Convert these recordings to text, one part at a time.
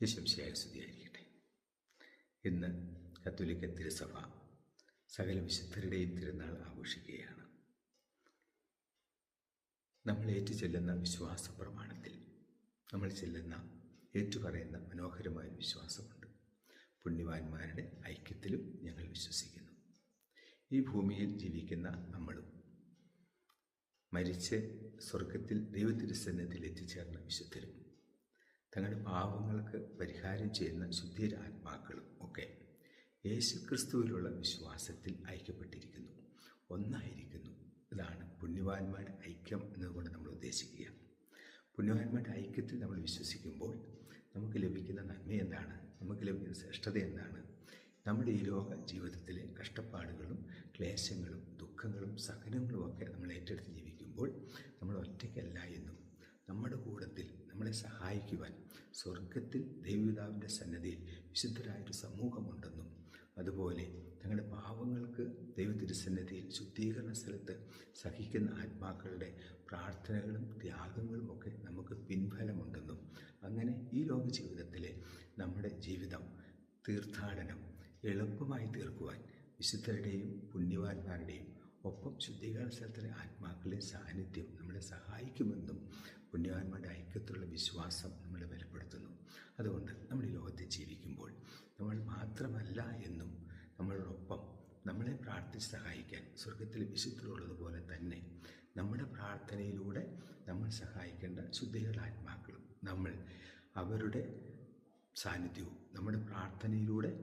യേശുമിശിഹായെ സ്തുതിയായിരിക്കട്ടെ. ഇന്ന് കത്തോലിക്ക തിരുസഭ സകല വിശുദ്ധരുടെയും തിരുനാൾ ആഘോഷിക്കുകയാണ്. നമ്മൾ ഏറ്റുചൊല്ലുന്ന വിശ്വാസ പ്രമാണത്തിൽ നമ്മൾ ചെല്ലുന്ന ഏറ്റുപറയുന്ന മനോഹരമായ വിശ്വാസമുണ്ട്. പുണ്യവാന്മാരുടെ ഐക്യത്തിലും ഞങ്ങൾ വിശ്വസിക്കുന്നു. ഈ ഭൂമിയിൽ ജീവിക്കുന്ന നമ്മളും മരിച്ച് സ്വർഗത്തിൽ ദൈവത്തിരുസന്നിധിയിൽ എത്തിച്ചേർന്ന വിശുദ്ധരും തങ്ങളുടെ പാവങ്ങൾക്ക് പരിഹാരം ചെയ്യുന്ന ശുദ്ധീരാത്മാക്കളും ഒക്കെ യേശുക്രിസ്തുവിലുള്ള വിശ്വാസത്തിൽ ഐക്യപ്പെട്ടിരിക്കുന്നു, ഒന്നായിരിക്കുന്നു. ഇതാണ് പുണ്യവാന്മാരുടെ ഐക്യം എന്നതുകൊണ്ട് നമ്മൾ ഉദ്ദേശിക്കുക. പുണ്യവാന്മാരുടെ ഐക്യത്തിൽ നമ്മൾ വിശ്വസിക്കുമ്പോൾ നമുക്ക് ലഭിക്കുന്ന നന്മ എന്താണ്? നമുക്ക് ലഭിക്കുന്ന ശ്രേഷ്ഠത എന്താണ്? നമ്മുടെ ഈ ലോക ജീവിതത്തിലെ കഷ്ടപ്പാടുകളും ക്ലേശങ്ങളും ദുഃഖങ്ങളും സഹനങ്ങളും ഒക്കെ നമ്മൾ ഏറ്റെടുത്ത് ജീവിക്കുമ്പോൾ നമ്മൾ ഒറ്റയ്ക്കല്ല എന്നും നമ്മുടെ കൂട്ടത്തിൽ നമ്മളെ സഹായിക്കുവാൻ സ്വർഗത്തിൽ ദൈവപിതാവിൻ്റെ സന്നദ്ധിയിൽ വിശുദ്ധരായൊരു സമൂഹമുണ്ടെന്നും അതുപോലെ തങ്ങളുടെ പാവങ്ങൾക്ക് ദൈവതിരുസന്നിധിയിൽ ശുദ്ധീകരണ സ്ഥലത്ത് സഹിക്കുന്ന ആത്മാക്കളുടെ പ്രാർത്ഥനകളും ത്യാഗങ്ങളും ഒക്കെ നമുക്ക് പിൻഫലമുണ്ടെന്നും അങ്ങനെ ഈ ലോക ജീവിതത്തിലെ നമ്മുടെ ജീവിതം തീർത്ഥാടനം എളുപ്പമായി തീർക്കുവാൻ വിശുദ്ധരുടെയും പുണ്യവാന്മാരുടെയും ഒപ്പം ശുദ്ധീകരണ സ്ഥലത്തിലെ ആത്മാക്കളുടെ സാന്നിധ്യം നമ്മളെ സഹായിക്കുമെന്നും പുണ്യവാന്മാരുടെ ഐക്യത്തിലുള്ള വിശ്വാസം നമ്മളെ ബലപ്പെടുത്തുന്നു. അതുകൊണ്ട് നമ്മൾ ഈ ലോകത്തെ ജീവിക്കുമ്പോൾ നമ്മൾ മാത്രമല്ല എന്നും നമ്മളോടൊപ്പം നമ്മളെ പ്രാർത്ഥിച്ച് സഹായിക്കാൻ സ്വർഗത്തിലെ വിശുദ്ധരുള്ളതുപോലെ തന്നെ നമ്മുടെ പ്രാർത്ഥനയിലൂടെ നമ്മൾ സഹായിക്കേണ്ട ശുദ്ധീകരണ ആത്മാക്കളും നമ്മൾ അവരുടെ സാന്നിധ്യവും നമ്മുടെ പ്രാർത്ഥനയിലൂടെ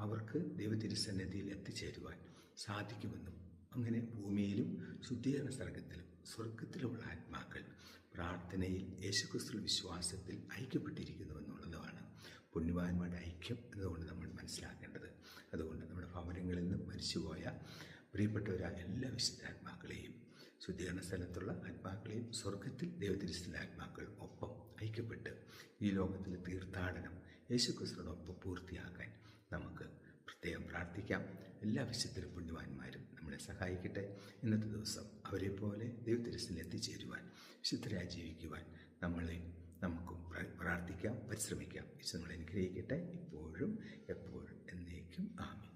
അവർക്ക് ദൈവതിരുസന്നിധിയിൽ എത്തിച്ചേരുവാൻ സാധിക്കുമെന്നും അങ്ങനെ ഭൂമിയിലും ശുദ്ധീകരണ സ്ഥലത്തിലും സ്വർഗത്തിലുമുള്ള ആത്മാക്കൾ പ്രാർത്ഥനയിൽ യേശുക്രിസ്തു വിശ്വാസത്തിൽ ഐക്യപ്പെട്ടിരിക്കുന്നുവെന്നുള്ളതാണ് പുണ്യവാന്മാരുടെ ഐക്യം എന്നതുകൊണ്ട് നമ്മൾ മനസ്സിലാക്കേണ്ടത്. അതുകൊണ്ട് നമ്മുടെ ഭവനങ്ങളിൽ നിന്ന് മരിച്ചുപോയ പ്രിയപ്പെട്ടവരായ എല്ലാ വിശുദ്ധാത്മാക്കളെയും ശുദ്ധീകരണ സ്ഥലത്തുള്ള ആത്മാക്കളെയും സ്വർഗത്തിൽ ദൈവതിരുസ്ഥല ആത്മാക്കൾ ഒപ്പം ഐക്യപ്പെട്ട് ഈ ലോകത്തിലെ തീർത്ഥാടനം യേശുക്രിസ്തുവിനോടൊപ്പം പൂർത്തിയാക്കാൻ നമുക്ക് പ്രത്യേകം പ്രാർത്ഥിക്കാം. എല്ലാ വിശുദ്ധരും പുണ്യവാന്മാരും നമ്മളെ സഹായിക്കട്ടെ. ഇന്നത്തെ ദിവസം അവരെ പോലെ ദൈവത്തിരുസ്ഥലിൽ എത്തിച്ചേരുവാൻ വിശുദ്ധരായി ജീവിക്കുവാൻ നമുക്കും പ്രാർത്ഥിക്കാം, പരിശ്രമിക്കാം. വിശുദ്ധ നമ്മളെ അനുഗ്രഹിക്കട്ടെ, ഇപ്പോഴും എപ്പോഴും എന്നേക്കും. ആമേൻ.